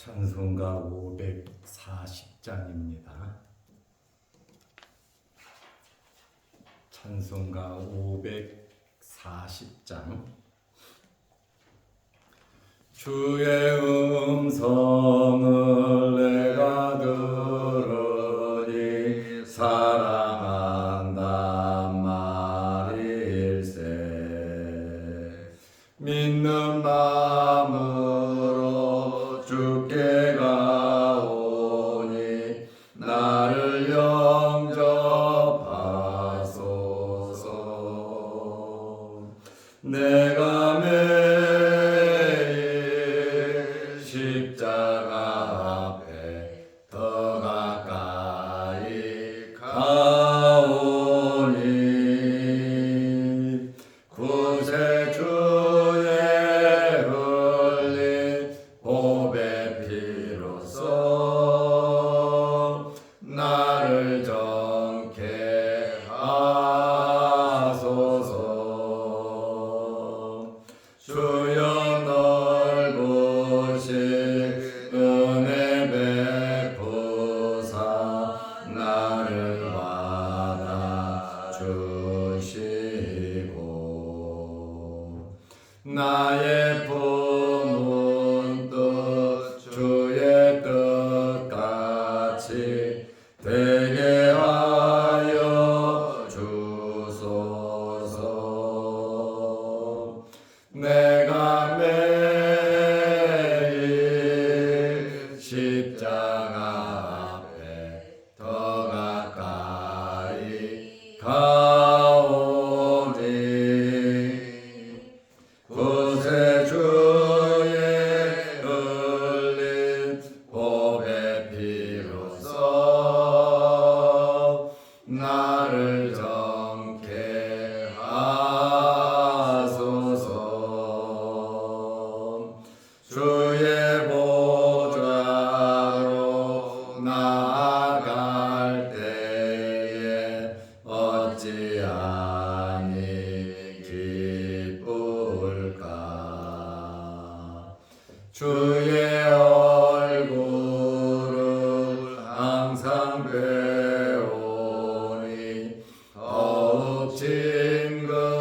찬송가 540장입니다. 찬송가 540장. 주의 음성을 내가 들으니 사랑한단 말일세. 믿는 마음으로 주께 가오니 나를 영접하소서. 내가 매일 십자가 앞에 더 가까이 가오니 구세주의 흘린 보배 피로써 나를 정케 하소서. 주여 넓으신 은혜 베푸사 나를 받아 주시고 나의 품은 뜻 주의 뜻같이 되게 하여 주소서. 내가 매일 십자가 앞에 더 가까이 가오니 구세주의 흘린 보배 피로써 나를 정케 하소서. 주의 보좌로 나아갈 때에 어찌하니 기쁠까. 주의 얼굴을 항상 배우니 더욱 진급합니다.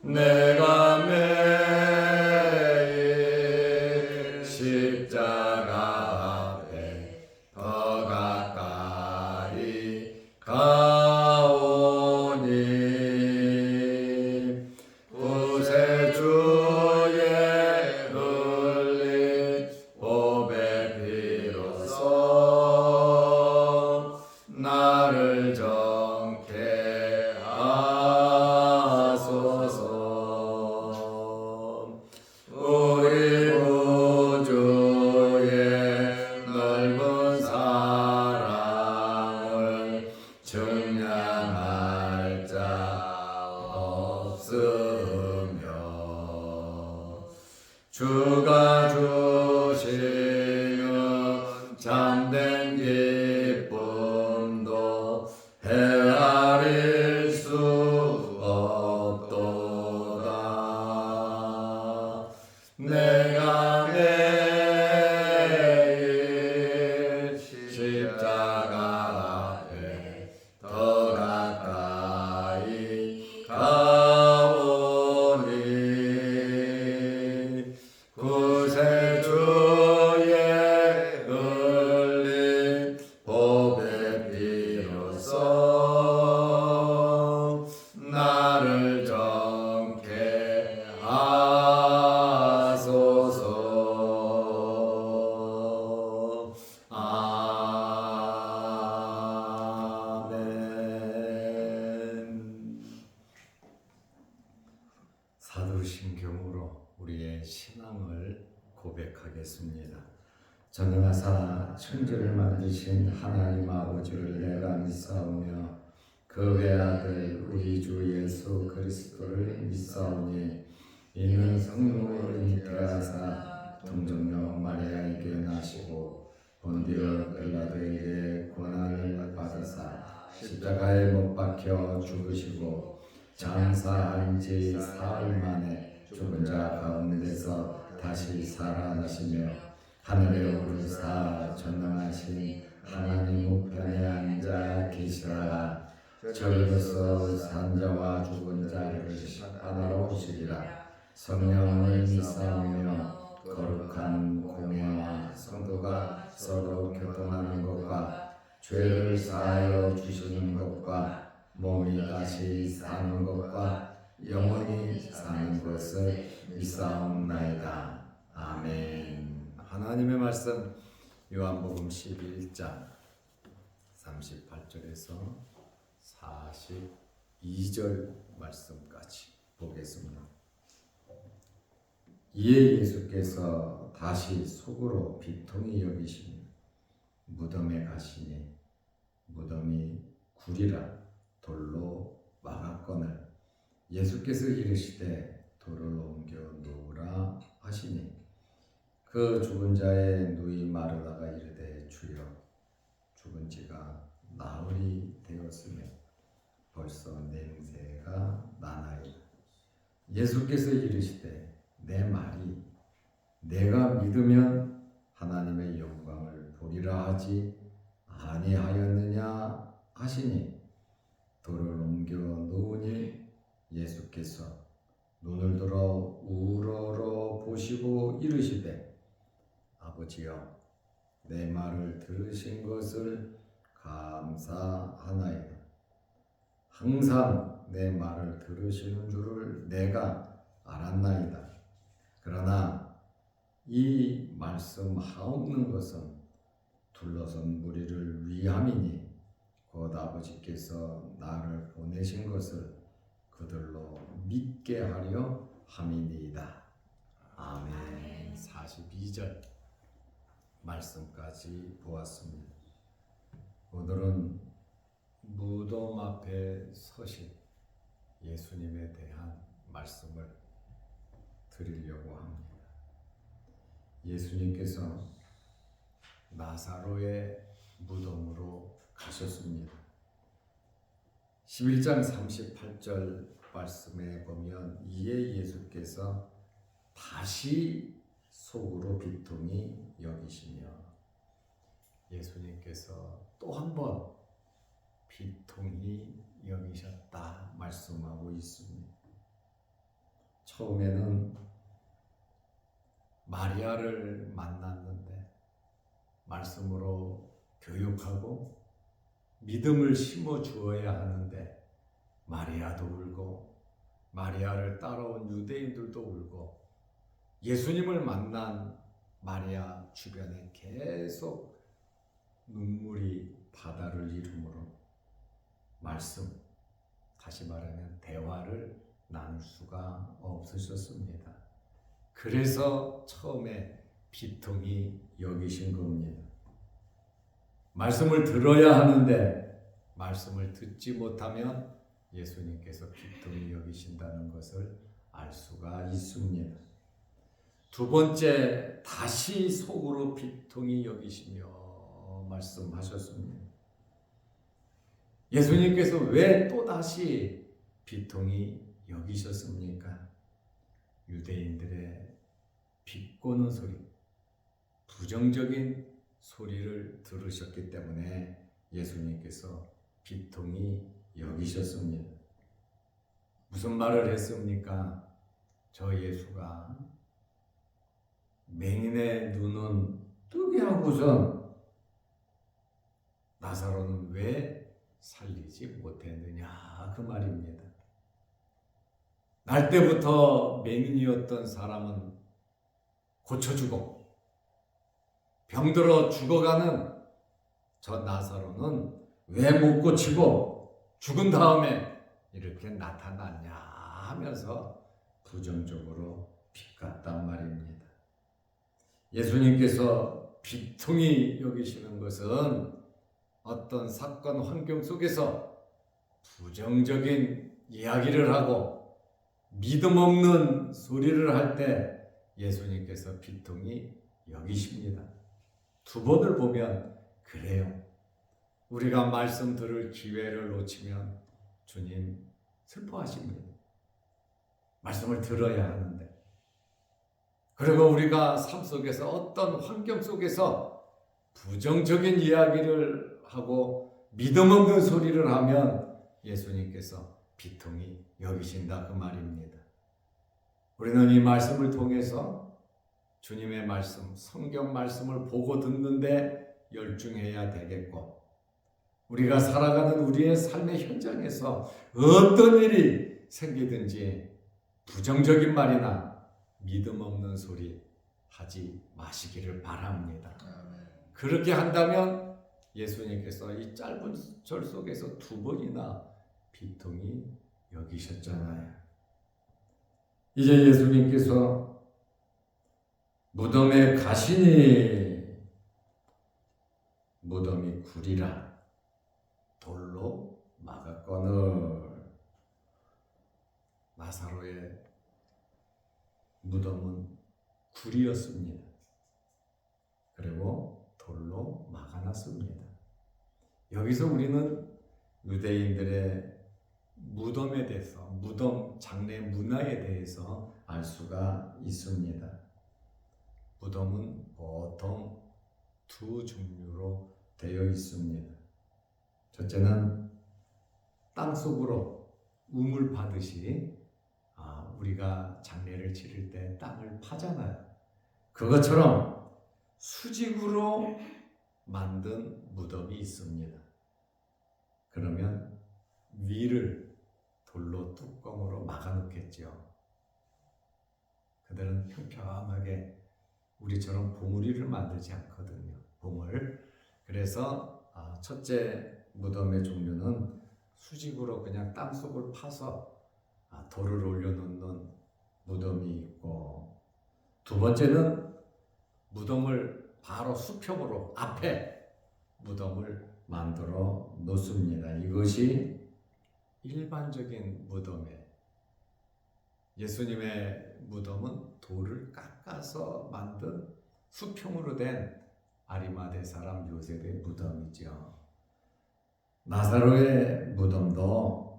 내가 매일 십자가 앞에 더 가까이 가오니 구세주의 흘린 보배 피로써 나를 정케 하소서. 우리 구주의 넓은 사랑을 증량할 자 없으며 주가 주시는 참된 기쁨도 헤아릴 수 없도다. 내가 매일 십자가 앞에 더 가까이 가오니 구세주의 흘린 보배 피로써 나를 정케 하소서. 아멘. 사도신경으로 우리의 신앙을 고백하겠습니다. 전능하사 천지를 만드신 하나님 아버지를 내가 믿사오며 그 외아들 우리 주 예수 그리스도를 믿사오니 이는 성령으로 잉태하사 동정녀 마리아에게 나시고 본디오 빌라도에게 고난을 받으사 십자가에 못 박혀 죽으시고 장사한 지 사흘 만에 죽은 자 가운데서 다시 살아나시며 하늘에 오르사 전능하신 하나님 우편에 앉아 계시라. 저리로서 산자와 죽은 자를 심판하러 오시리라. 성령을 믿사오며 거룩한 공회와 성도가 서로 교통하는 것과 죄를 사하여 주시는 것과 몸이 다시 사는 것과 영원히 사는 것을 믿사옵나이다. 아멘. 하나님의 말씀 요한복음 11장 38절에서 42절 말씀까지 보겠습니다. 이에 예수께서 다시 속으로 비통히 여기시니 무덤에 가시니 무덤이 굴이라 돌로 막았거늘 예수께서 이르시되 돌을 옮겨 놓으라 하시니 그 죽은 자의 누이 마르다가 이르되 주여 죽은 지가 나흘이 되었으며 벌써 냄새가 나나이다. 예수께서 이르시되 내 말이 내가 믿으면 하나님의 영광을 보리라 하지 아니하였느냐 하시니 돌을 옮겨 놓으니 예수께서 눈을 들어 우러러 보시고 이르시되 아버지여 내 말을 들으신 것을 감사하나이다. 항상 내 말을 들으시는 줄을 내가 알았나이다. 그러나 이 말씀 하옵는 것은 둘러선 무리를 위함이니 곧 아버지께서 나를 보내신 것을 그들로 믿게 하려 함이니이다. 아멘. 42절 말씀까지 보았습니다. 오늘은 무덤 앞에 서신 예수님에 대한 말씀을 드리려고 합니다. 예수님께서 나사로의 무덤으로 가셨습니다. 11장 38절 말씀에 보면 이에 예수께서 다시 속으로 비통히 여기시며 예수님께서 또 한 번 비통히 여기셨다 말씀하고 있습니다. 처음에는 마리아를 만났는데 말씀으로 교육하고 믿음을 심어 주어야 하는데 마리아도 울고 마리아를 따라온 유대인들도 울고 예수님을 만난 마리아 주변에 계속 눈물이 바다를 이루므로 말씀, 다시 말하면 대화를 나눌 수가 없으셨습니다. 그래서 처음에 비통히 여기신 겁니다. 말씀을 들어야 하는데 말씀을 듣지 못하면 예수님께서 비통히 여기신다는 것을 알 수가 있습니다. 두 번째, 다시 속으로 비통히 여기시며 말씀하셨습니다. 예수님께서 왜 또다시 비통히 여기셨습니까? 유대인들의 비꼬는 소리, 부정적인 소리를 들으셨기 때문에 예수님께서 비통히 여기셨습니다. 무슨 말을 했습니까? 저 예수가 맹인의 눈은 뜨게 하고선 나사로는 왜 살리지 못했느냐 그 말입니다. 날 때부터 맹인이었던 사람은 고쳐주고 병들어 죽어가는 저 나사로는 왜 못 고치고 죽은 다음에 이렇게 나타났냐 하면서 부정적으로 비꼬았단 말입니다. 예수님께서 비통히 여기시는 것은 어떤 사건 환경 속에서 부정적인 이야기를 하고 믿음 없는 소리를 할 때 예수님께서 비통히 여기십니다. 두 번을 보면 그래요. 우리가 말씀 들을 기회를 놓치면 주님 슬퍼하십니다. 말씀을 들어야 하는데 그리고 우리가 삶 속에서 어떤 환경 속에서 부정적인 이야기를 하고 믿음 없는 소리를 하면 예수님께서 비통히 여기신다 그 말입니다. 우리는 이 말씀을 통해서 주님의 말씀, 성경 말씀을 보고 듣는데 열중해야 되겠고, 우리가 살아가는 우리의 삶의 현장에서 어떤 일이 생기든지 부정적인 말이나 믿음 없는 소리 하지 마시기를 바랍니다. 그렇게 한다면 예수님께서 이 짧은 절 속에서 2번이나 비통히 여기셨잖아요. 이제 예수님께서 무덤에 가시니 무덤이 구리라 돌로 막았거늘. 나사로의 무덤은 구리였습니다. 그리고 돌로 막아놨습니다. 여기서 우리는 유대인들의 무덤에 대해서, 무덤 장례 문화에 대해서 알 수가 있습니다. 무덤은 보통 2 종류로 되어 있습니다. 첫째는 땅속으로 우물 파듯이 우리가 장례를 치를 때 땅을 파잖아요. 그것처럼 수직으로 만든 무덤이 있습니다. 그러면 위를 돌로 뚜껑으로 막아놓겠죠. 그들은 평평하게 우리처럼 봉우리를 만들지 않거든요. 봉을. 그래서 첫째 무덤의 종류는 수직으로 그냥 땅속을 파서 돌을 올려놓는 무덤이 있고, 2번째는 무덤을 바로 수평으로 앞에 무덤을 만들어 놓습니다. 이것이 일반적인 무덤에, 예수님의 무덤은 돌을 깎아서 만든 수평으로 된 아리마대 사람 요셉의 무덤이죠. 나사로의 무덤도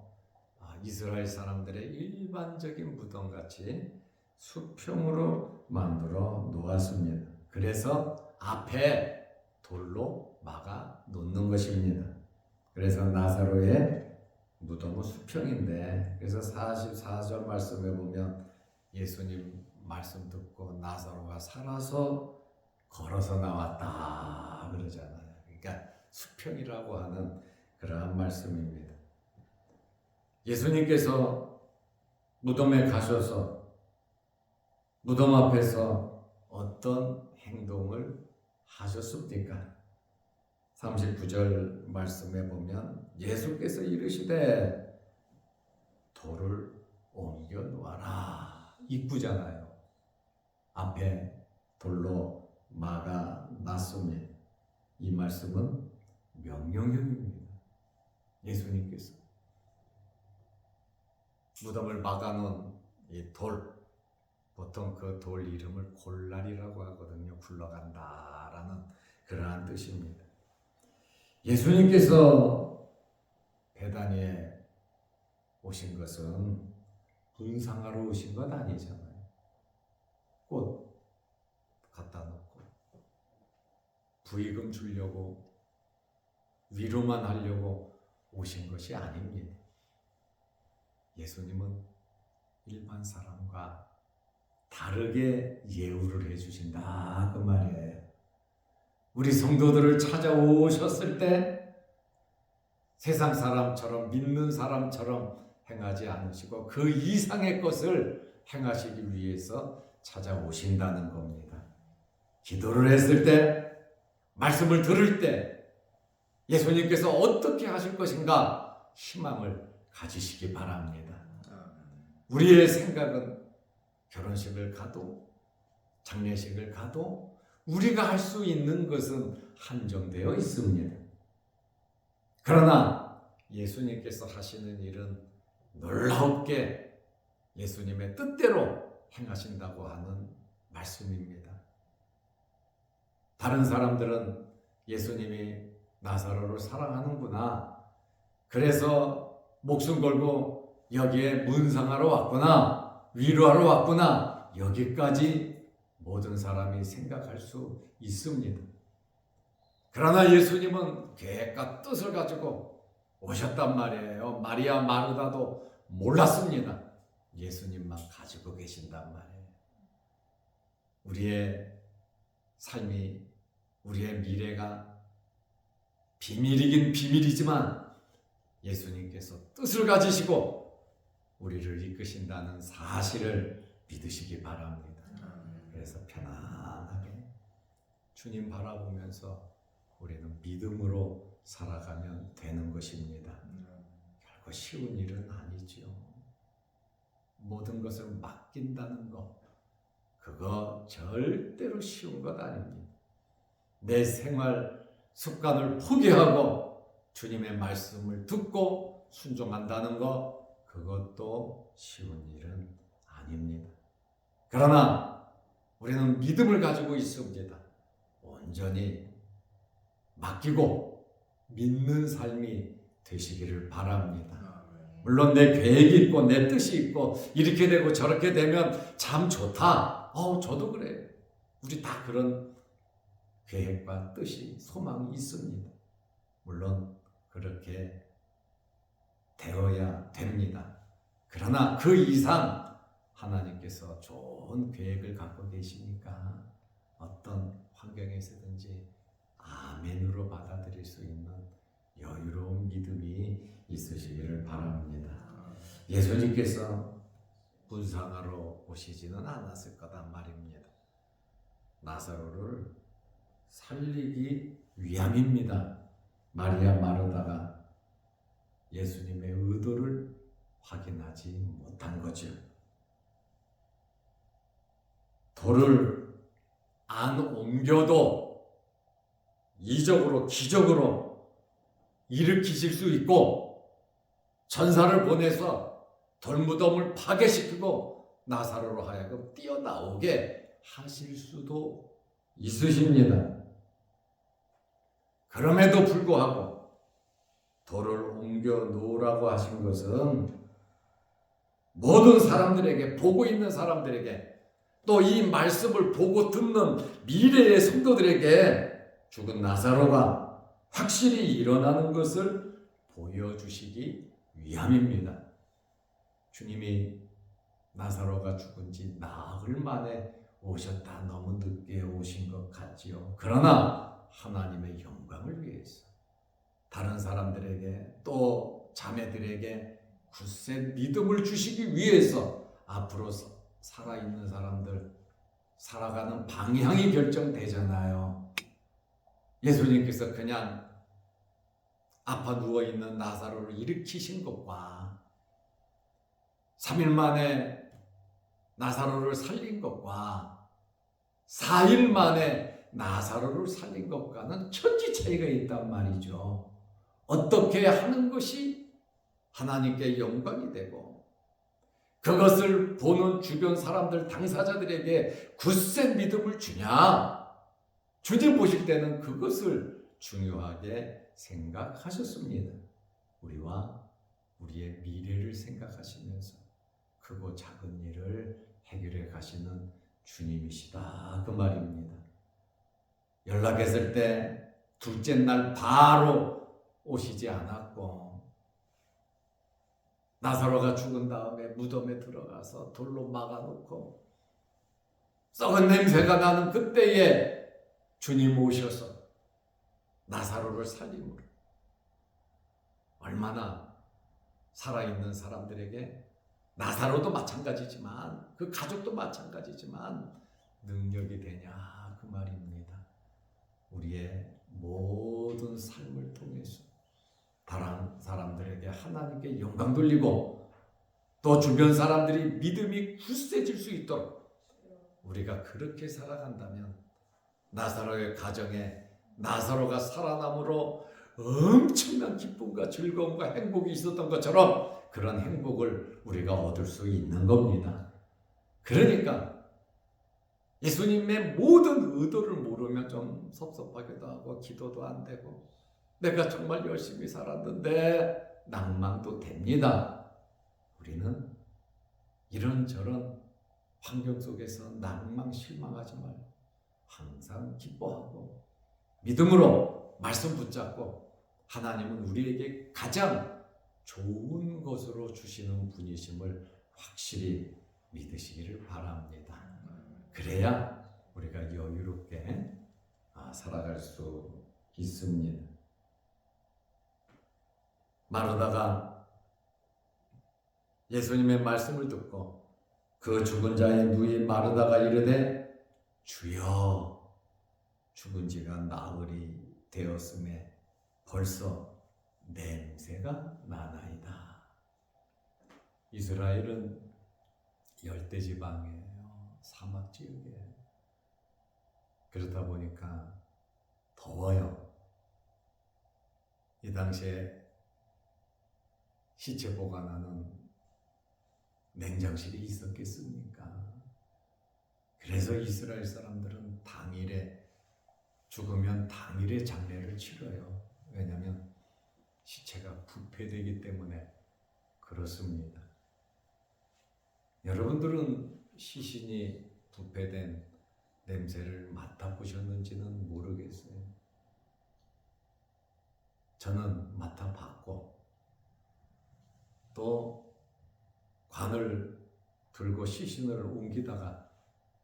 이스라엘 사람들의 일반적인 무덤같이 수평으로 만들어 놓았습니다. 그래서 앞에 돌로 막아 놓는 것입니다. 그래서 나사로의 무덤은 수평인데, 그래서 44절 말씀에 보면 예수님 말씀 듣고 나사로가 살아서 걸어서 나왔다 그러잖아요. 그러니까 수평이라고 하는 그러한 말씀입니다. 예수님께서 무덤에 가셔서 무덤 앞에서 어떤 행동을 하셨습니까? 39절 말씀에 보면 예수께서 이르시되 돌을 옮겨 놓아라. 입구잖아요. 앞에 돌로 막아 놨습니다. 이 말씀은 명령형입니다. 예수님께서 무덤을 막아놓은 이 돌, 보통 그 돌 이름을 골날이라고 하거든요. 굴러간다라는 그러한 뜻입니다. 예수님께서 베다니에 오신 것은 분상하러 오신 것 아니잖아요. 꽃 갖다 놓고 부의금 주려고, 위로만 하려고 오신 것이 아닙니다. 예수님은 일반 사람과 다르게 예우를 해주신다 그 말이에요. 우리 성도들을 찾아오셨을 때 세상 사람처럼, 믿는 사람처럼 행하지 않으시고 그 이상의 것을 행하시기 위해서 찾아오신다는 겁니다. 기도를 했을 때, 말씀을 들을 때 예수님께서 어떻게 하실 것인가 희망을 가지시기 바랍니다. 우리의 생각은 결혼식을 가도 장례식을 가도 우리가 할 수 있는 것은 한정되어 있습니다. 그러나 예수님께서 하시는 일은 놀랍게 예수님의 뜻대로 행하신다고 하는 말씀입니다. 다른 사람들은 예수님이 나사로를 사랑하는구나, 그래서 목숨 걸고 여기에 문상하러 왔구나, 위로하러 왔구나, 여기까지 모든 사람이 생각할 수 있습니다. 그러나 예수님은 계획과 뜻을 가지고 오셨단 말이에요. 마리아 마르다도 몰랐습니다. 예수님만 가지고 계신단 말이에요. 우리의 삶이, 우리의 미래가 비밀이긴 비밀이지만 예수님께서 뜻을 가지시고 우리를 이끄신다는 사실을 믿으시기 바랍니다. 그래서 편안하게 주님 바라보면서 우리는 믿음으로 살아가면 되는 것입니다. 결코 쉬운 일은 아니지요. 모든 것을 맡긴다는 것, 그거 절대로 쉬운 것 아닙니다. 내 생활 습관을 포기하고 주님의 말씀을 듣고 순종한다는 것, 그것도 쉬운 일은 아닙니다. 그러나 우리는 믿음을 가지고 있습니다. 온전히 맡기고 믿는 삶이 되시기를 바랍니다. 물론 내 계획이 있고 내 뜻이 있고 이렇게 되고 저렇게 되면 참 좋다. 저도 그래요. 우리 다 그런 계획과 뜻이, 소망이 있습니다. 물론 그렇게 되어야 됩니다. 그러나 그 이상 하나님께서 좋은 계획을 갖고 계시니까 어떤 환경에서든지 아멘으로 받아들일 수 있는 여유로운 믿음이 있으시기를 바랍니다. 예수님께서 분상하러 오시지는 않았을 거단 말입니다. 나사로를 살리기 위함입니다. 마리아 마르다가 예수님의 의도를 확인하지 못한 거죠. 돌을 안 옮겨도 이적으로 기적으로 일으키실 수 있고 전사를 보내서 돌무덤을 파괴시키고 나사로로 하여금 뛰어나오게 하실 수도 있으십니다. 그럼에도 불구하고 돌을 옮겨 놓으라고 하신 것은 모든 사람들에게, 보고 있는 사람들에게, 또 이 말씀을 보고 듣는 미래의 성도들에게 죽은 나사로가 확실히 일어나는 것을 보여주시기 위함입니다. 주님이 나사로가 죽은 지 나흘 만에 오셨다. 너무 늦게 오신 것 같지요. 그러나 하나님의 영광을 위해서 다른 사람들에게 또 자매들에게 굳센 믿음을 주시기 위해서 앞으로 살아있는 사람들 살아가는 방향이 결정되잖아요. 예수님께서 그냥 아파 누워있는 나사로를 일으키신 것과 3일 만에 나사로를 살린 것과 4일 만에 나사로를 살린 것과는 천지 차이가 있단 말이죠. 어떻게 하는 것이 하나님께 영광이 되고 그것을 보는 주변 사람들, 당사자들에게 굳센 믿음을 주냐? 주님 보실 때는 그것을 중요하게 생각하셨습니다. 우리와 우리의 미래를 생각하시면서 크고 작은 일을 해결해 가시는 주님이시다, 그 말입니다. 연락했을 때 둘째 날 바로 오시지 않았고 나사로가 죽은 다음에 무덤에 들어가서 돌로 막아놓고 썩은 냄새가 나는 그때에 주님 오셔서 나사로를 살림으로 얼마나 살아있는 사람들에게, 나사로도 마찬가지지만 그 가족도 마찬가지지만 능력이 되냐, 그 말입니다. 우리의 모든 삶을 통해서 다른 사람들에게 하나님께 영광 돌리고 또 주변 사람들이 믿음이 굳세질 수 있도록 우리가 그렇게 살아간다면 나사로의 가정에 나사로가 살아남으로 엄청난 기쁨과 즐거움과 행복이 있었던 것처럼 그런 행복을 우리가 얻을 수 있는 겁니다. 그러니까 예수님의 모든 의도를 모르면 좀 섭섭하기도 하고 기도도 안 되고 내가 정말 열심히 살았는데 낭망도 됩니다. 우리는 이런저런 환경 속에서 낭망 실망하지 말고 항상 기뻐하고 믿음으로 말씀 붙잡고 하나님은 우리에게 가장 좋은 것으로 주시는 분이심을 확실히 믿으시기를 바랍니다. 그래야 우리가 여유롭게 살아갈 수 있습니다. 마르다가 예수님의 말씀을 듣고 그 죽은 자의 누이 마르다가 이르되 주여 죽은 지가 나흘이 되었음에 벌써 냄새가 나나이다. 이스라엘은 열대지방이에요. 사막지역이에요. 그렇다 보니까 더워요. 이 당시에 시체 보관하는 냉장실이 있었겠습니까? 그래서 이스라엘 사람들은 당일에 죽으면 당일에 장례를 치러요. 왜냐하면 시체가 부패되기 때문에 그렇습니다. 여러분들은 시신이 부패된 냄새를 맡아보셨는지는 모르겠어요. 저는 맡아봤고 또 관을 들고 시신을 옮기다가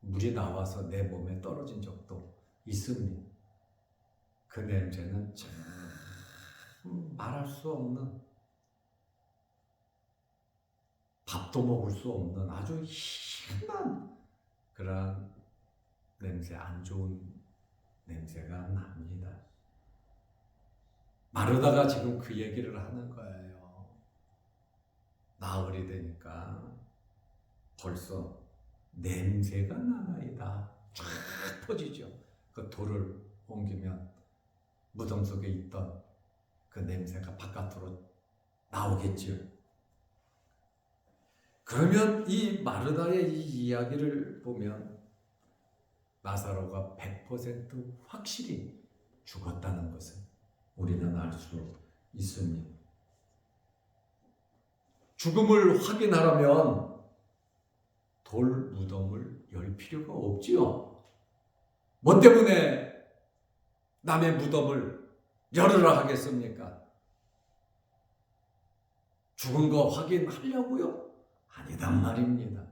물이 나와서 내 몸에 떨어진 적도 있습니다. 그 냄새는 참 말할 수 없는, 밥도 먹을 수 없는 아주 희한한 그런 냄새, 안 좋은 냄새가 납니다. 마르다가 지금 그 얘기를 하는 거예요. 나흘이 되니까 벌써 냄새가 나나이다. 쫙 퍼지죠. 그 돌을 옮기면 무덤 속에 있던 그 냄새가 바깥으로 나오겠죠. 그러면 이 마르다의 이 이야기를 보면 나사로가 100% 확실히 죽었다는 것을 우리는 알 수 있습니다. 죽음을 확인하려면 돌 무덤을 열 필요가 없지요. 뭐 때문에 남의 무덤을 열으라 하겠습니까? 죽은 거 확인하려고요? 아니단 말입니다.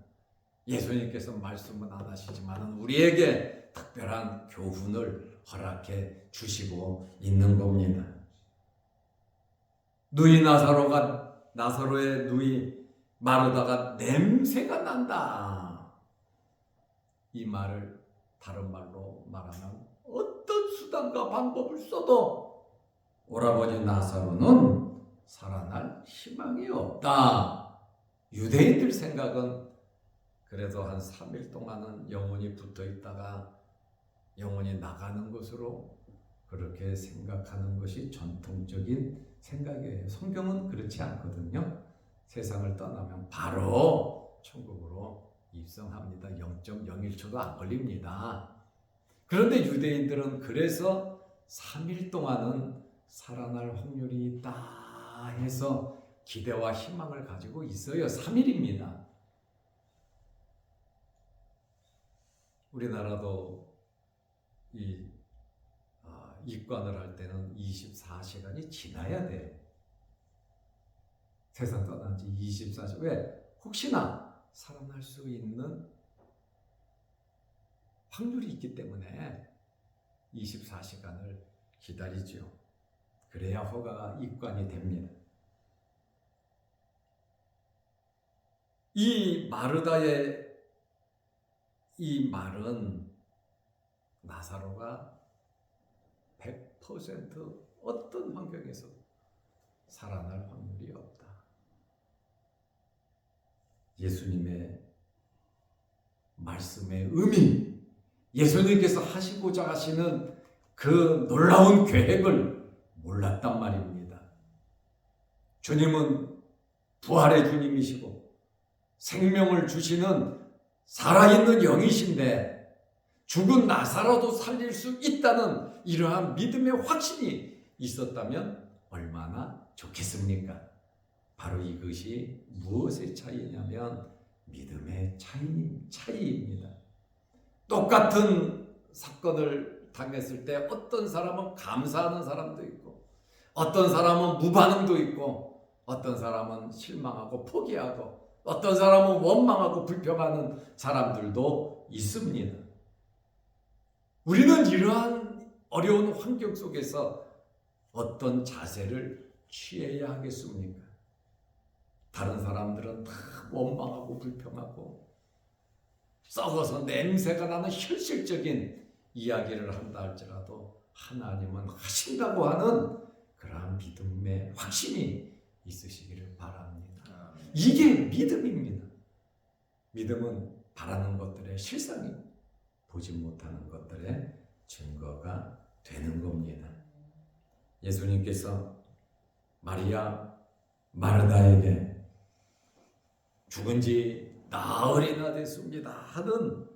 예수님께서 말씀은 안 하시지만 우리에게 특별한 교훈을 허락해 주시고 있는 겁니다. 누이 나사로의 누이 마르다가 냄새가 난다. 이 말을 다른 말로 말하면 어떤 수단과 방법을 써도 오라버니 나사로는 살아날 희망이 없다. 유대인들 생각은 그래도 한 3일 동안은 영혼이 붙어 있다가 영혼이 나가는 것으로 그렇게 생각하는 것이 전통적인 생각이에요. 성경은 그렇지 않거든요. 세상을 떠나면 바로 천국으로 입성합니다. 0.01초도 안 걸립니다. 그런데 유대인들은 그래서 3일 동안은 살아날 확률이 있다 해서 기대와 희망을 가지고 있어요. 3일입니다. 우리나라도 입관을 할 때는 24시간이 지나야 돼. 세상 떠난 지 24시간. 왜? 혹시나 살아날 수 있는 확률이 있기 때문에 24시간을 기다리죠. 그래야 허가가 입관이 됩니다. 이 마르다의 이 말은 나사로가 100% 어떤 환경에서 살아날 확률이 없다. 예수님의 말씀의 의미, 예수님께서 하시고자 하시는 그 놀라운 계획을 몰랐단 말입니다. 주님은 부활의 주님이시고 생명을 주시는 살아있는 영이신데 죽은 나사로도 살릴 수 있다는 이러한 믿음의 확신이 있었다면 얼마나 좋겠습니까? 바로 이것이 무엇의 차이냐면 믿음의 차이입니다. 똑같은 사건을 당했을 때 어떤 사람은 감사하는 사람도 있고, 어떤 사람은 무반응도 있고, 어떤 사람은 실망하고 포기하고, 어떤 사람은 원망하고 불평하는 사람들도 있습니다. 우리는 이러한 어려운 환경 속에서 어떤 자세를 취해야 하겠습니까? 다른 사람들은 다 원망하고 불평하고 썩어서 냄새가 나는 현실적인 이야기를 한다 할지라도 하나님은 하신다고 하는 그러한 믿음의 확신이 있으시기를 바랍니다. 이게 믿음입니다. 믿음은 바라는 것들의 실상이 보지 못하는 것들의 증거가 되는 겁니다. 예수님께서 마리아 마르다에게 죽은 지 나흘이나 됐습니다 하는,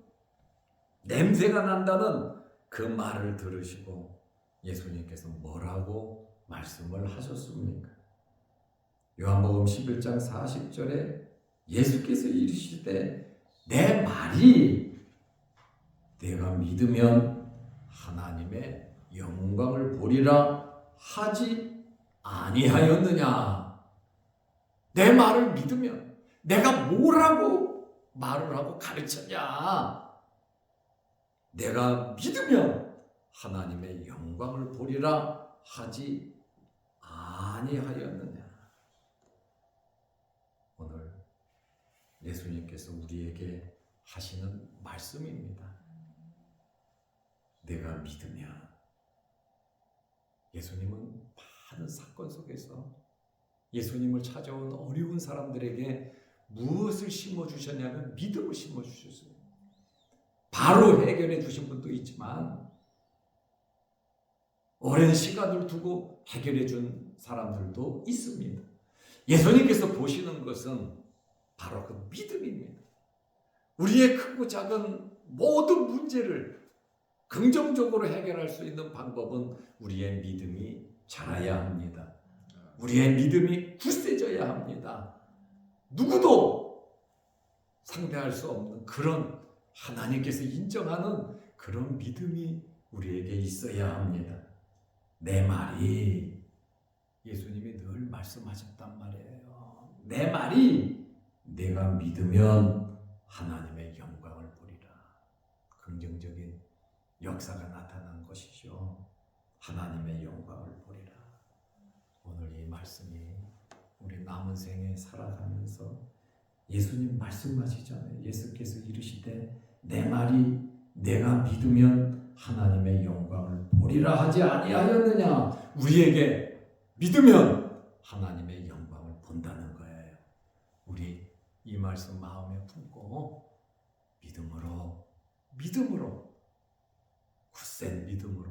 냄새가 난다는 그 말을 들으시고 예수님께서 뭐라고 말씀을 하셨습니까? 요한복음 11장 40절에 예수께서 이르시되 내 말이 내가 믿으면 하나님의 영광을 보리라 하지 아니하였느냐. 내 말을 믿으면 내가 뭐라고 말을 하고 가르쳤냐. 내가 믿으면 하나님의 영광을 보리라 하지 아니하였느냐. 오늘 예수님께서 우리에게 하시는 말씀입니다. 내가 믿으면. 예수님은 많은 사건 속에서 예수님을 찾아온 어려운 사람들에게 무엇을 심어주셨냐면 믿음을 심어주셨어요. 바로 해결해 주신 분도 있지만 오랜 시간을 두고 해결해 준 사람들도 있습니다. 예수님께서 보시는 것은 바로 그 믿음입니다. 우리의 크고 작은 모든 문제를 긍정적으로 해결할 수 있는 방법은 우리의 믿음이 자라야 합니다. 우리의 믿음이 굳세져야 합니다. 누구도 상대할 수 없는 그런 하나님께서 인정하는 그런 믿음이 우리에게 있어야 합니다. 내 말이, 예수님이 늘 말씀하셨단 말이에요. 내 말이 내가 믿으면 하나님의 영광을 보리라. 긍정적인 역사가 나타난 것이죠. 하나님의 영광을 보리라. 오늘 이 말씀이 우리 남은 생에 살아가면서 예수님 말씀하시잖아요. 예수께서 이르시되 내 말이 내가 믿으면 하나님의 영광을 보리라 하지 아니하였느냐. 우리에게 믿으면 하나님의 영광을 본다는 거예요. 우리 이 말씀 마음에 품고 믿음으로 굳센 믿음으로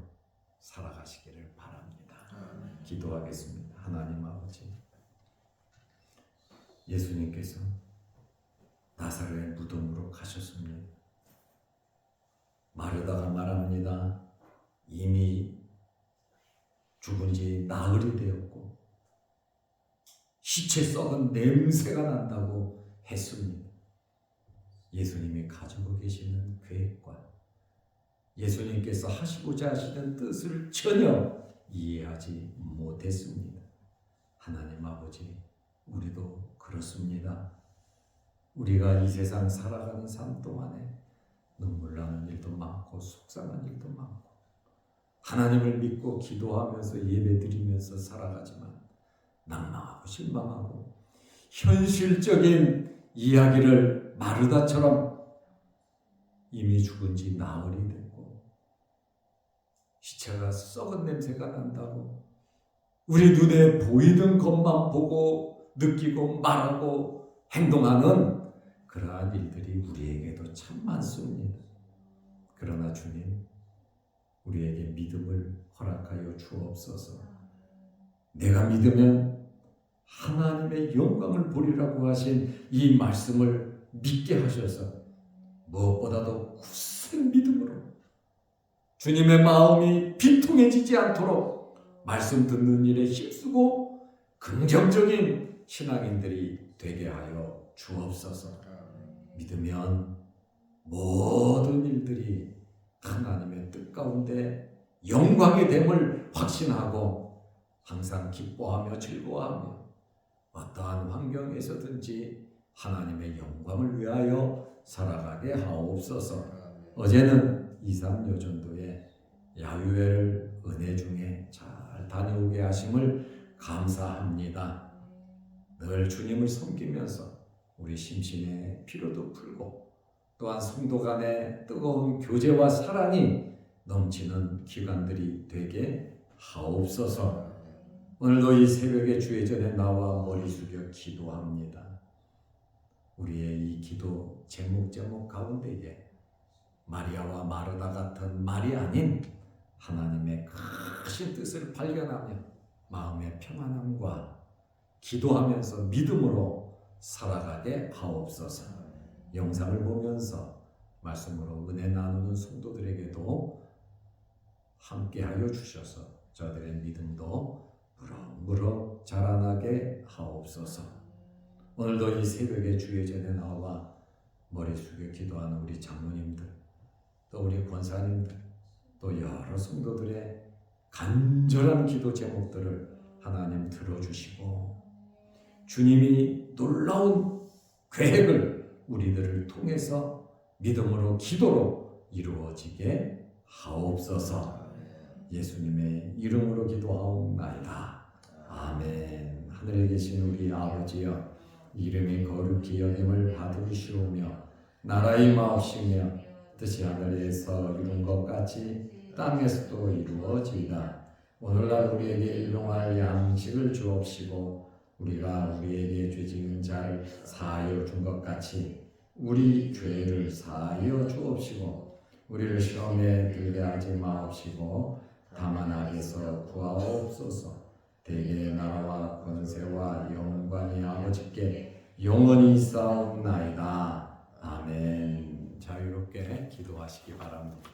살아가시기를 바랍니다. 기도하겠습니다. 하나님 아버지, 예수님께서 나사로의 무덤으로 가셨습니다. 마르다가 말합니다. 이미 죽은 지 나흘이 되었고 시체 썩은 냄새가 난다고 했습니다. 예수님이 가지고 계시는 계획과 예수님께서 하시고자 하시는 뜻을 전혀 이해하지 못했습니다. 하나님 아버지, 우리도 그렇습니다. 우리가 이 세상 살아가는 삶 동안에 눈물 나는 일도 많고 속상한 일도 많고 하나님을 믿고 기도하면서 예배드리면서 살아가지만 낭망하고 실망하고 현실적인 이야기를 마르다처럼 이미 죽은 지 나흘이 됐고 시체가 썩은 냄새가 난다고 우리 눈에 보이는 것만 보고 느끼고 말하고 행동하는 그러한 일들이 우리에게도 참 많습니다. 그러나 주님, 우리에게 믿음을 허락하여 주옵소서. 내가 믿으면 하나님의 영광을 보리라고 하신 이 말씀을 믿게 하셔서 무엇보다도 굳센 믿음으로 주님의 마음이 비통해지지 않도록 말씀 듣는 일에 힘쓰고 긍정적인 신앙인들이 되게 하여 주옵소서. 믿으면 모든 일들이 하나님의 뜻 가운데 영광이 됨을 확신하고 항상 기뻐하며 즐거워하며 어떠한 환경에서든지 하나님의 영광을 위하여 살아가게 하옵소서. 어제는 23여전도에 야유회를 은혜 중에 잘 다녀오게 하심을 감사합니다. 늘 주님을 섬기면서 우리 심신의 피로도 풀고 또한 성도 간의 뜨거운 교제와 사랑이 넘치는 기간들이 되게 하옵소서. 오늘도 이 새벽에 주의 전에 나와 머리 숙여 기도합니다. 우리의 이 기도 제목 가운데에 마리아와 마르다 같은 말이 아닌 하나님의 크신 뜻을 발견하며 마음의 평안함과 기도하면서 믿음으로 살아가게 하옵소서. 영상을 보면서 말씀으로 은혜 나누는 성도들에게도 함께하여 주셔서 저들의 믿음도 무럭무럭 자라나게 하옵소서. 오늘도 이 새벽에 주의 전에 나와 머리 숙여 기도하는 우리 장로님들, 또 우리 권사님들, 또 여러 성도들의 간절한 기도 제목들을 하나님 들어주시고 주님이 놀라운 계획을 우리들을 통해서 믿음으로 기도로 이루어지게 하옵소서. 예수님의 이름으로 기도하옵나이다. 아멘. 하늘에 계신 우리 아버지여, 이름이 거룩히 여김을 받으시오며 나라의 마옵시며 뜻이 하늘에서 이룬 것 같이 땅에서도 이루어지이다. 오늘날 우리에게 일용할 양식을 주옵시고 우리가 우리에게 죄 지은 자를 사하여 준 것 같이 우리 죄를 사하여 주옵시고 우리를 시험에 들게 하지 마옵시고 다만 악에서 구하옵소서. 대개의 나라와 권세와 영광이 아버지께 영원히 있사옵나이다. 아멘. 자유롭게 기도하시기 바랍니다.